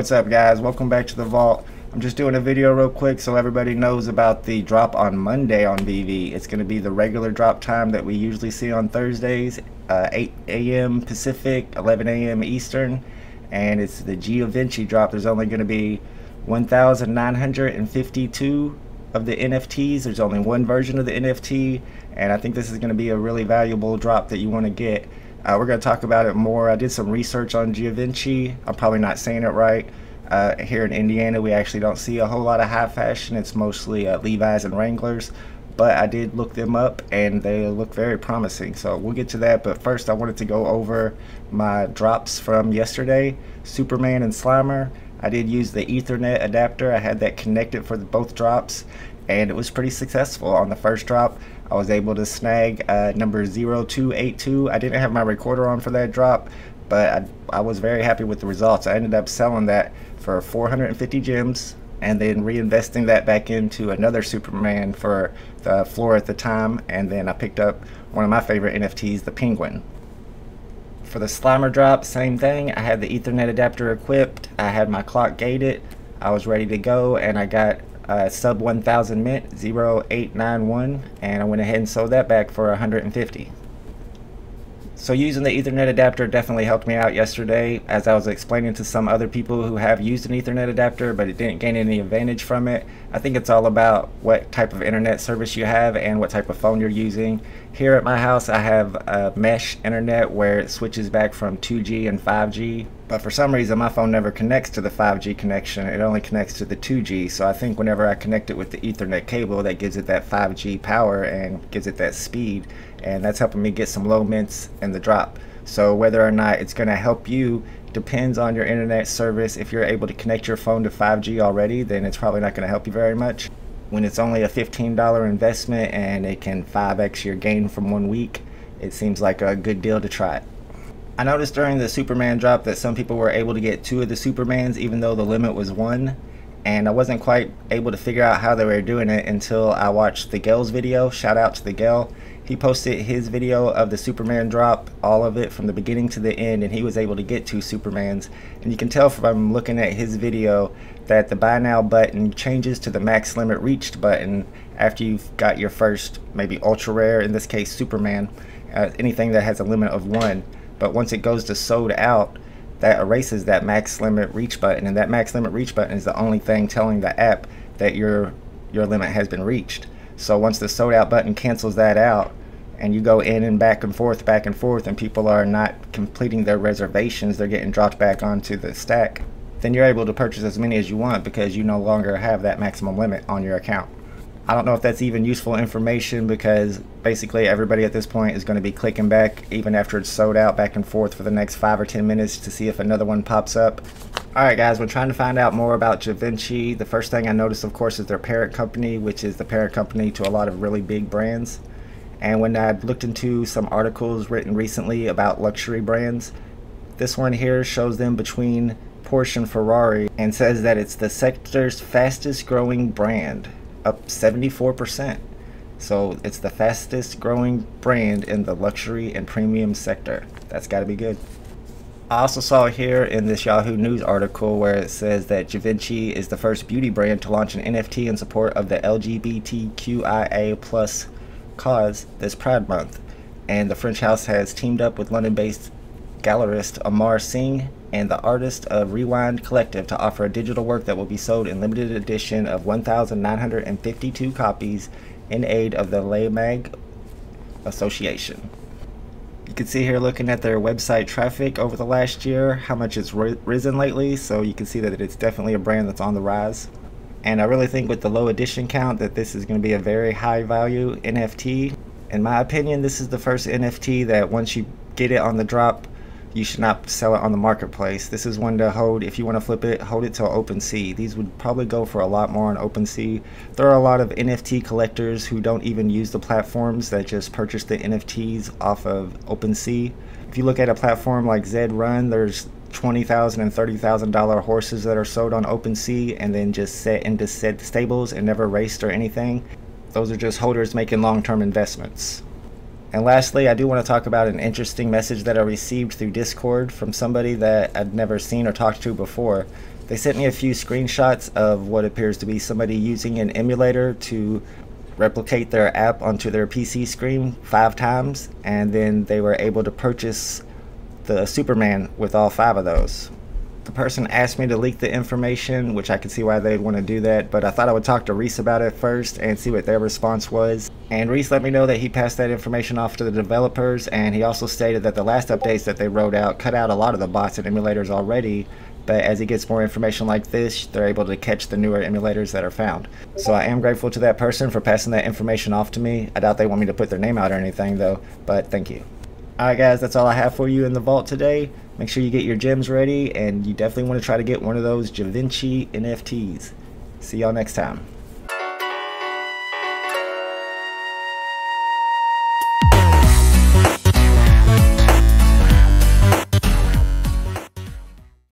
What's up, guys? Welcome back to the vault. I'm just doing a video real quick so everybody knows about the drop on Monday on VeVe. It's going to be the regular drop time that we usually see on Thursdays, 8 a.m. Pacific, 11 a.m. Eastern, and it's the Geovanchy drop. There's only going to be 1,952 of the NFTs. There's only one version of the NFT, and I think this is going to be a really valuable drop that you want to get. We're going to talk about it more. I did some research on Givenchy. I'm probably not saying it right. Here in Indiana, we actually don't see a whole lot of high fashion. It's mostly Levi's and Wranglers, but I did look them up and they look very promising. So we'll get to that, but first I wanted to go over my drops from yesterday, Superman and Slimer. I did use the Ethernet adapter. I had that connected for both drops, and it was pretty successful. On the first drop, I was able to snag number 0282. I didn't have my recorder on for that drop, but I was very happy with the results. I ended up selling that for 450 gems and then reinvesting that back into another Superman for the floor at the time, and then I picked up one of my favorite NFTs, the Penguin. For the Slimer drop, same thing. I had the Ethernet adapter equipped, I had my clock gated, I was ready to go, and I got sub 1000 mint 0891, and I went ahead and sold that back for 150. So using the Ethernet adapter definitely helped me out yesterday, as I was explaining to some other people who have used an Ethernet adapter but it didn't gain any advantage from it. I think it's all about what type of internet service you have and what type of phone you're using. Here at my house I have a mesh internet where it switches back from 2G and 5G, but for some reason my phone never connects to the 5G connection. It only connects to the 2G, so I think whenever I connect it with the Ethernet cable, that gives it that 5G power and gives it that speed, and that's helping me get some low mints in the drop. So whether or not it's going to help you depends on your internet service. If you're able to connect your phone to 5G already, then it's probably not going to help you very much. When it's only a $15 investment and it can 5x your gain from 1 week, it seems like a good deal to try it. I noticed during the Superman drop that some people were able to get 2 of the Supermans even though the limit was 1, and I wasn't quite able to figure out how they were doing it until I watched the Gel's video. Shout out to the Gel. He posted his video of the Superman drop, all of it from the beginning to the end, and he was able to get 2 Supermans. And you can tell from looking at his video that the buy now button changes to the max limit reached button after you've got your first, maybe ultra rare, in this case Superman, anything that has a limit of 1. But once it goes to sold out, that erases that max limit reach button, and that max limit reach button is the only thing telling the app that your limit has been reached. So once the sold out button cancels that out and you go in and back and forth, and people are not completing their reservations, they're getting dropped back onto the stack, then you're able to purchase as many as you want because you no longer have that maximum limit on your account. I don't know if that's even useful information because basically everybody at this point is going to be clicking back even after it's sold out, back and forth for the next 5 or 10 minutes to see if another one pops up. Alright guys, we're trying to find out more about Givenchy. The first thing I noticed, of course, is their parent company, which is the parent company to a lot of really big brands. And when I looked into some articles written recently about luxury brands, this one here shows them between Porsche and Ferrari and says that it's the sector's fastest growing brand, up 74%. So it's the fastest growing brand in the luxury and premium sector. That's got to be good. I also saw here in this Yahoo News article where it says that Givenchy is the first beauty brand to launch an NFT in support of the LGBTQIA+ cause this Pride Month. And the French house has teamed up with London-based gallerist Amar Singh and the artist of Rewind Collective to offer a digital work that will be sold in limited edition of 1,952 copies in aid of the Le Mag Association. You can see here, looking at their website traffic over the last year, how much it's risen lately, so you can see that it's definitely a brand that's on the rise. And I really think with the low edition count that this is going to be a very high value NFT. In my opinion, this is the first NFT that once you get it on the drop, you should not sell it on the marketplace. This is one to hold. If you want to flip it, hold it till OpenSea. These would probably go for a lot more on OpenSea. There are a lot of NFT collectors who don't even use the platforms, that just purchase the NFTs off of OpenSea. If you look at a platform like Zed Run, there's $20,000 and $30,000 horses that are sold on OpenSea and then just set into said stables and never raced or anything. Those are just holders making long-term investments. And lastly, I do want to talk about an interesting message that I received through Discord from somebody that I'd never seen or talked to before. They sent me a few screenshots of what appears to be somebody using an emulator to replicate their app onto their PC screen 5 times, and then they were able to purchase the Superman with all 5 of those. The person asked me to leak the information, which I could see why they'd want to do that, but I thought I would talk to Rhys about it first and see what their response was. And Rhys let me know that he passed that information off to the developers, and he also stated that the last updates that they wrote out cut out a lot of the bots and emulators already, but as he gets more information like this, they're able to catch the newer emulators that are found. So I am grateful to that person for passing that information off to me. I doubt they want me to put their name out or anything though, but thank you. Alright guys, that's all I have for you in the vault today. Make sure you get your gems ready, and you definitely want to try to get one of those Geovanchy NFTs. See y'all next time.